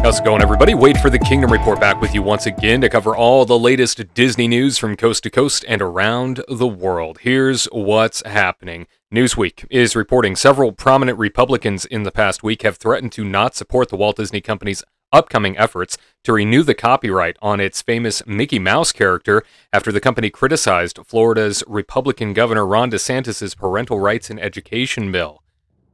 How's it going, everybody? Wade for the Kingdom Report back with you once again to cover all the latest Disney news from coast to coast and around the world. Here's what's happening. Newsweek is reporting several prominent Republicans in the past week have threatened to not support the Walt Disney Company's upcoming efforts to renew the copyright on its famous Mickey Mouse character after the company criticized Florida's Republican Governor Ron DeSantis' parental rights and education bill.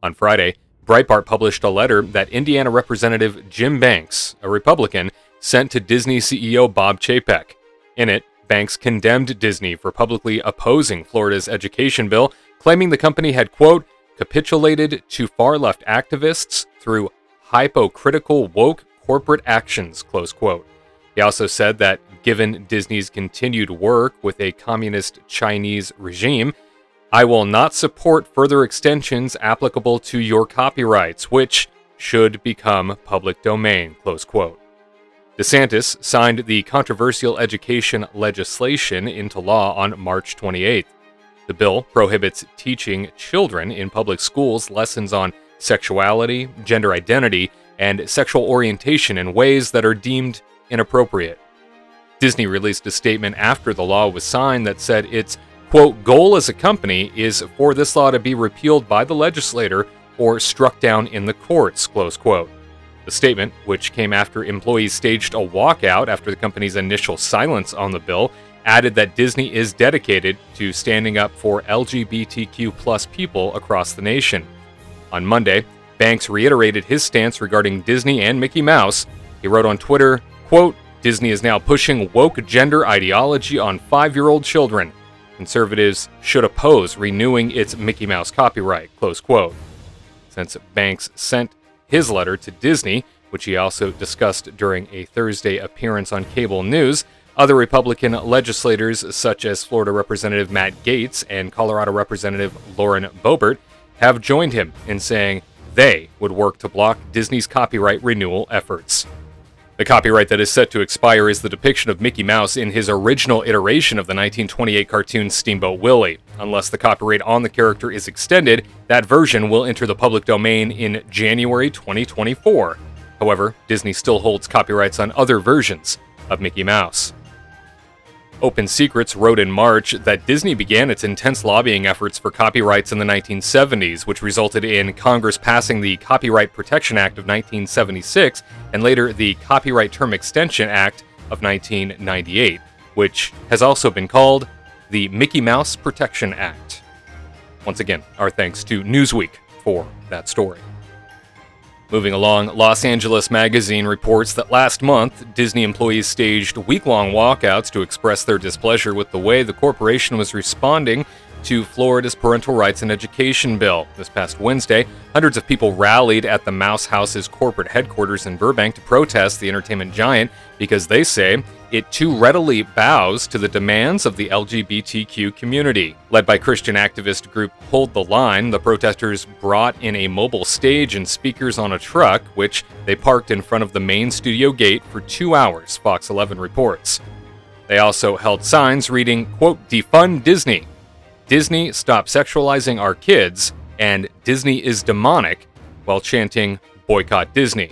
On Friday, Breitbart published a letter that Indiana Representative Jim Banks, a Republican, sent to Disney CEO Bob Chapek. In it, Banks condemned Disney for publicly opposing Florida's education bill, claiming the company had, quote, capitulated to far-left activists through hypocritical woke corporate actions, close quote. He also said that given Disney's continued work with a communist Chinese regime, I will not support further extensions applicable to your copyrights, which should become public domain, close quote. DeSantis signed the controversial education legislation into law on March 28th. The bill prohibits teaching children in public schools lessons on sexuality, gender identity, and sexual orientation in ways that are deemed inappropriate. Disney released a statement after the law was signed that said its quote, goal as a company is for this law to be repealed by the legislature or struck down in the courts, close quote. The statement, which came after employees staged a walkout after the company's initial silence on the bill, added that Disney is dedicated to standing up for LGBTQ+ people across the nation. On Monday, Banks reiterated his stance regarding Disney and Mickey Mouse. He wrote on Twitter, quote, Disney is now pushing woke gender ideology on 5-year-old children. Conservatives should oppose renewing its Mickey Mouse copyright, close quote. Since Banks sent his letter to Disney, which he also discussed during a Thursday appearance on cable news, other Republican legislators such as Florida Representative Matt Gaetz and Colorado Representative Lauren Boebert have joined him in saying they would work to block Disney's copyright renewal efforts. The copyright that is set to expire is the depiction of Mickey Mouse in his original iteration of the 1928 cartoon Steamboat Willie. Unless the copyright on the character is extended, that version will enter the public domain in January 2024. However, Disney still holds copyrights on other versions of Mickey Mouse. Open Secrets wrote in March that Disney began its intense lobbying efforts for copyrights in the 1970s, which resulted in Congress passing the Copyright Protection Act of 1976 and later the Copyright Term Extension Act of 1998, which has also been called the Mickey Mouse Protection Act. Once again, our thanks to Newsweek for that story. Moving along, Los Angeles Magazine reports that last month, Disney employees staged week-long walkouts to express their displeasure with the way the corporation was responding to Florida's parental rights and education bill. This past Wednesday, hundreds of people rallied at the Mouse House's corporate headquarters in Burbank to protest the entertainment giant because they say it too readily bows to the demands of the LGBTQ community. Led by Christian activist group Hold the Line, the protesters brought in a mobile stage and speakers on a truck, which they parked in front of the main studio gate for 2 hours, Fox 11 reports. They also held signs reading, quote, defund Disney. Disney, stop sexualizing our kids, and Disney is demonic, while chanting, boycott Disney.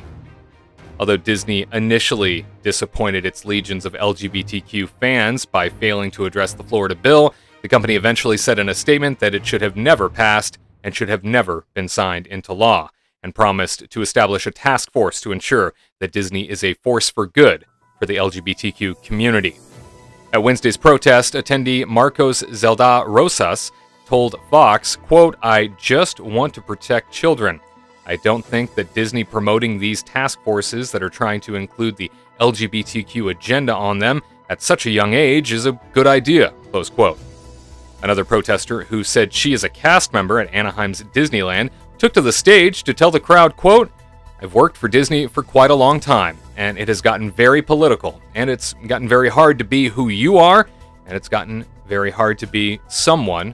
Although Disney initially disappointed its legions of LGBTQ fans by failing to address the Florida bill, the company eventually said in a statement that it should have never passed and should have never been signed into law, and promised to establish a task force to ensure that Disney is a force for good for the LGBTQ community. At Wednesday's protest, attendee Marcos Zelda Rosas told Fox, quote, I just want to protect children. I don't think that Disney promoting these task forces that are trying to include the LGBTQ agenda on them at such a young age is a good idea, close quote. Another protester who said she is a cast member at Anaheim's Disneyland took to the stage to tell the crowd, quote, I've worked for Disney for quite a long time, and it has gotten very political, and it's gotten very hard to be who you are, and it's gotten very hard to be someone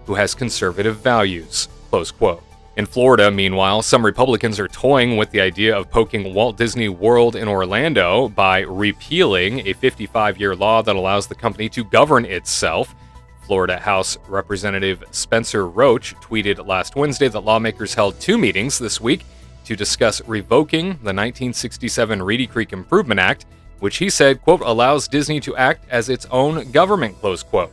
who has conservative values, close quote. In Florida, meanwhile, some Republicans are toying with the idea of poking Walt Disney World in Orlando by repealing a 55-year law that allows the company to govern itself. Florida House Representative Spencer Roach tweeted last Wednesday that lawmakers held 2 meetings this week to discuss revoking the 1967 Reedy Creek Improvement Act, which he said, quote, allows Disney to act as its own government, close quote.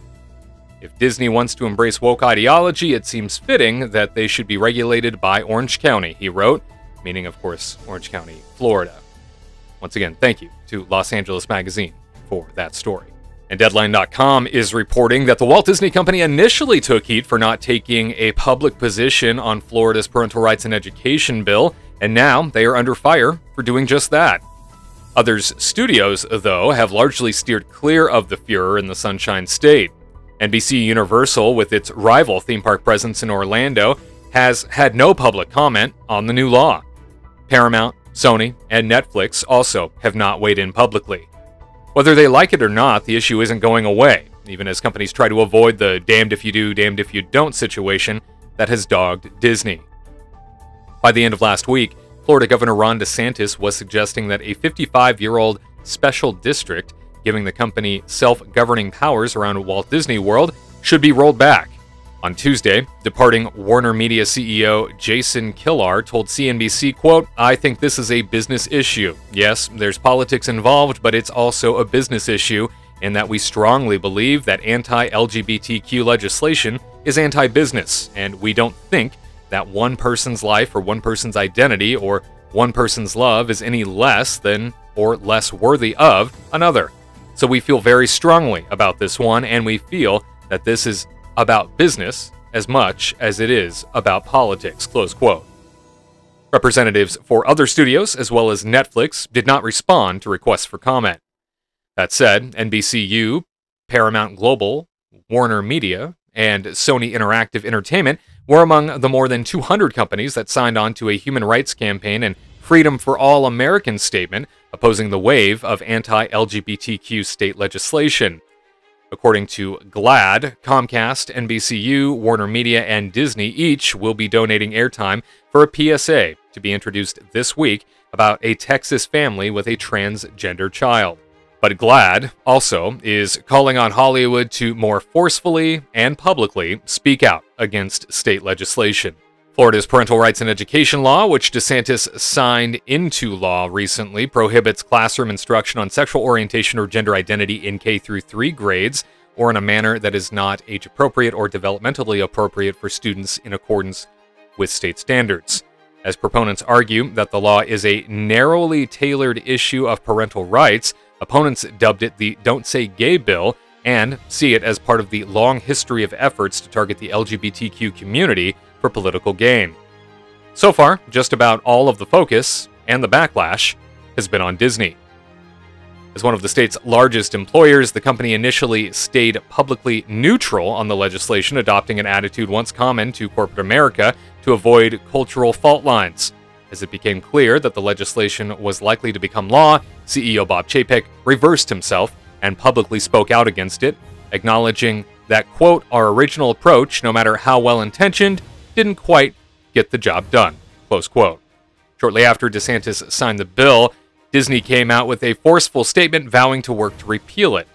If Disney wants to embrace woke ideology, it seems fitting that they should be regulated by Orange County, he wrote, meaning, of course, Orange County, Florida. Once again, thank you to Los Angeles Magazine for that story. And Deadline.com is reporting that the Walt Disney Company initially took heat for not taking a public position on Florida's parental rights and education bill, and now they are under fire for doing just that. Others' studios, though, have largely steered clear of the furor in the Sunshine State. NBC Universal, with its rival theme park presence in Orlando, has had no public comment on the new law. Paramount, Sony, and Netflix also have not weighed in publicly. Whether they like it or not, the issue isn't going away, even as companies try to avoid the damned if you do, damned if you don't situation that has dogged Disney. By the end of last week, Florida Governor Ron DeSantis was suggesting that a 55-year-old special district giving the company self-governing powers around Walt Disney World should be rolled back. On Tuesday, departing Warner Media CEO Jason Kilar told CNBC, quote, I think this is a business issue. Yes, there's politics involved, but it's also a business issue in that we strongly believe that anti-LGBTQ legislation is anti-business, and we don't think that one person's life or one person's identity or one person's love is any less than or less worthy of another. So we feel very strongly about this one, and we feel that this is about business as much as it is about politics, close quote. Representatives for other studios, as well as Netflix, did not respond to requests for comment. That said, NBCU, Paramount Global, Warner Media, and Sony Interactive Entertainment were among the more than 200 companies that signed on to a human rights campaign and Freedom for All Americans statement opposing the wave of anti-LGBTQ state legislation. According to GLAAD, Comcast, NBCU, Warner Media, and Disney each will be donating airtime for a PSA to be introduced this week about a Texas family with a transgender child. But GLAAD also is calling on Hollywood to more forcefully and publicly speak out against state legislation. Florida's parental rights and education law, which DeSantis signed into law recently, prohibits classroom instruction on sexual orientation or gender identity in K-3 grades, or in a manner that is not age-appropriate or developmentally appropriate for students in accordance with state standards. As proponents argue that the law is a narrowly tailored issue of parental rights, opponents dubbed it the Don't Say Gay bill and see it as part of the long history of efforts to target the LGBTQ community for political gain. So far, just about all of the focus and the backlash has been on Disney. As one of the state's largest employers, the company initially stayed publicly neutral on the legislation, adopting an attitude once common to corporate America to avoid cultural fault lines. As it became clear that the legislation was likely to become law, CEO Bob Chapek reversed himself and publicly spoke out against it, acknowledging that, quote, our original approach, no matter how well-intentioned, didn't quite get the job done, close quote. Shortly after DeSantis signed the bill, Disney came out with a forceful statement vowing to work to repeal it.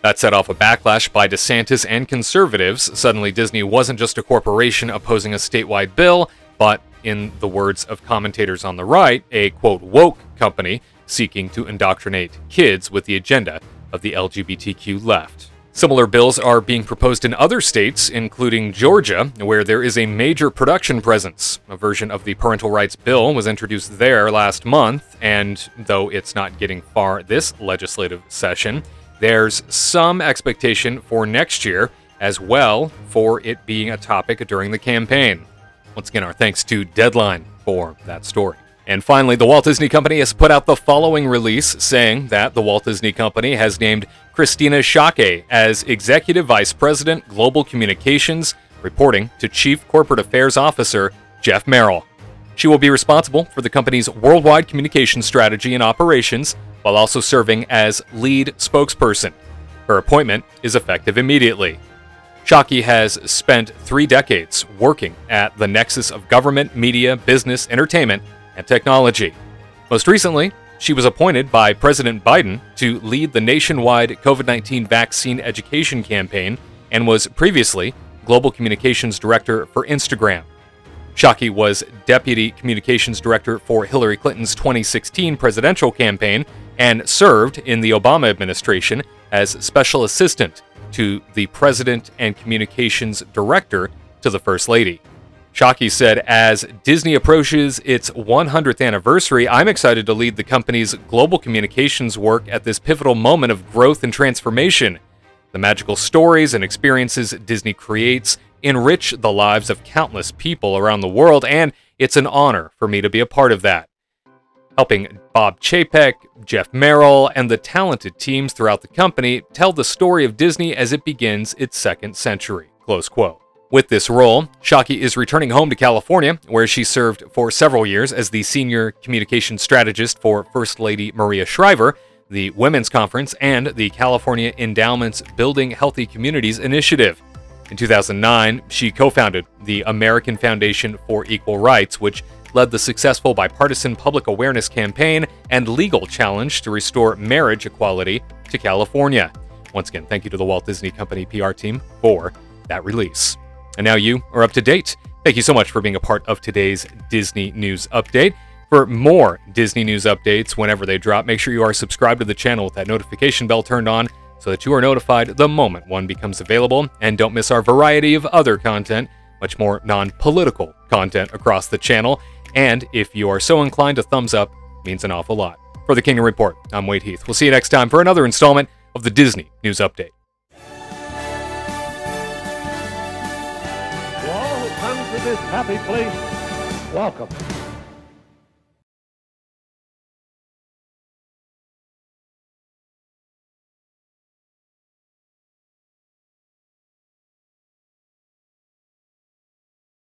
That set off a backlash by DeSantis and conservatives. Suddenly, Disney wasn't just a corporation opposing a statewide bill, but, in the words of commentators on the right, a, quote, woke company seeking to indoctrinate kids with the agenda of the LGBTQ left. Similar bills are being proposed in other states, including Georgia, where there is a major production presence. A version of the parental rights bill was introduced there last month, and though it's not getting far this legislative session, there's some expectation for next year as well for it being a topic during the campaign. Once again, our thanks to Deadline for that story. And finally, the Walt Disney Company has put out the following release saying that the Walt Disney Company has named Christina Schake as Executive Vice President, Global Communications, reporting to Chief Corporate Affairs Officer Jeff Merrill. She will be responsible for the company's worldwide communications strategy and operations, while also serving as lead spokesperson. Her appointment is effective immediately. Schake has spent 3 decades working at the nexus of government, media, business, entertainment, and technology. Most recently, she was appointed by President Biden to lead the nationwide COVID-19 vaccine education campaign and was previously Global Communications Director for Instagram. Shockey was Deputy Communications Director for Hillary Clinton's 2016 presidential campaign and served in the Obama administration as Special Assistant to the President and Communications Director to the First Lady. Shockey said, "As Disney approaches its 100th anniversary, I'm excited to lead the company's global communications work at this pivotal moment of growth and transformation. The magical stories and experiences Disney creates enrich the lives of countless people around the world, and it's an honor for me to be a part of that." Helping Bob Chapek, Jeff Merrill, and the talented teams throughout the company tell the story of Disney as it begins its second century. Close quote. With this role, Shockey is returning home to California, where she served for several years as the senior communications strategist for First Lady Maria Shriver, the Women's Conference, and the California Endowment's Building Healthy Communities initiative. In 2009, she co-founded the American Foundation for Equal Rights, which led the successful bipartisan public awareness campaign and legal challenge to restore marriage equality to California. Once again, thank you to the Walt Disney Company PR team for that release. And now you are up to date. Thank you so much for being a part of today's Disney News Update. For more Disney News updates whenever they drop, make sure you are subscribed to the channel with that notification bell turned on so that you are notified the moment one becomes available. And don't miss our variety of other content, much more non-political content across the channel. And if you are so inclined, a thumbs up means an awful lot. For the Kingdom Report, I'm Wade Heath. We'll see you next time for another installment of the Disney News Update. To all who come to this happy place, welcome.